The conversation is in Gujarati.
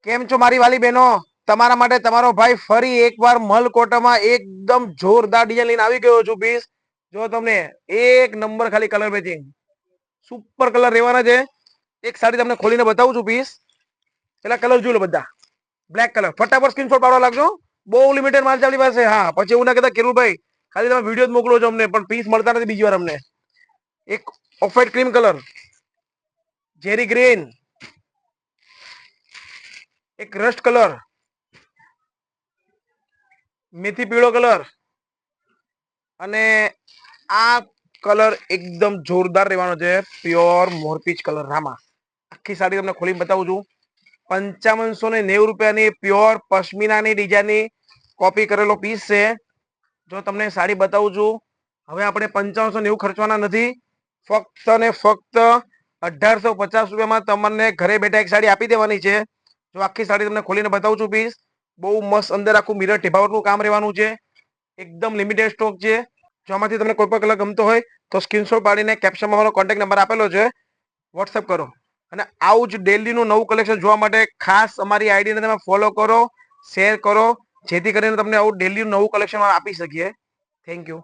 કેમ છો મારી વાલી બહેનો? તમારા માટે તમારો ભાઈ ફરી એકવાર મલકોટામાં એકદમ જોરદાર ડિઝાઇન લઈને આવી ગયો છું પીસ. જો તમને એક નંબર ખાલી કલર મેચિંગ સુપર કલર રહેવાના છે. એક સાડી તમને ખોલીને બતાવું છું પીસ. પેલા કલર જોઈ લો બધા. બ્લેક કલર ફટાફટ સ્ક્રીનશોટ પાડવા લાગજો. બહુ લિમિટેડ માલ છે આપણી પાસે. હા, પછી એવું ના કહેતા કેરુભાઈ ખાલી તમે વિડીયો જ મોકલો છો અમને, પણ પીસ મળતા નથી બીજી વાર અમને. એક ઓફ વ્હાઈટ ક્રીમ કલર, જેરી ગ્રીન, એક રસ્ટ કલર, મેથી પીળો કલર અને આ કલર એકદમ જોરદાર રહેવાનો છે. Pure મોરપીચ colour. રામા આખી સાડી તમને ખોલીને બતાવું છું. 5590 રૂપિયાની પ્યોર પશ્મિનાની ડિઝાઇનની કોપી કરેલો પીસ છે. જો તમને સાડી બતાવું છું, હવે આપણે 5590 ખર્ચવાના નથી. ફક્ત ને ફક્ત 1850 રૂપિયામાં તમને ઘરે બેઠા એક સાડી આપી દેવાની છે. જો આખી સાડી તમને ખોલીને બતાવું છું પીસ. બહુ મસ્ત અંદર આખું મિરર ટેપાવટનું કામ રહેવાનું છે. એકદમ લિમિટેડ સ્ટોક છે. જો આમાંથી તમને કોઈ પણ કલર ગમતો હોય તો સ્ક્રીનશોટ પાડીને કેપ્શનમાં મારો કોન્ટેક્ટ નંબર આપેલો છે, વોટ્સએપ કરો. અને આવું જ ડેલીનું નવું કલેક્શન જોવા માટે ખાસ અમારી આઈડીને તમે ફોલો કરો, શેર કરો, જેથી કરીને તમને આવું ડેલીનું નવું કલેક્શન આપી શકીએ. Thank you.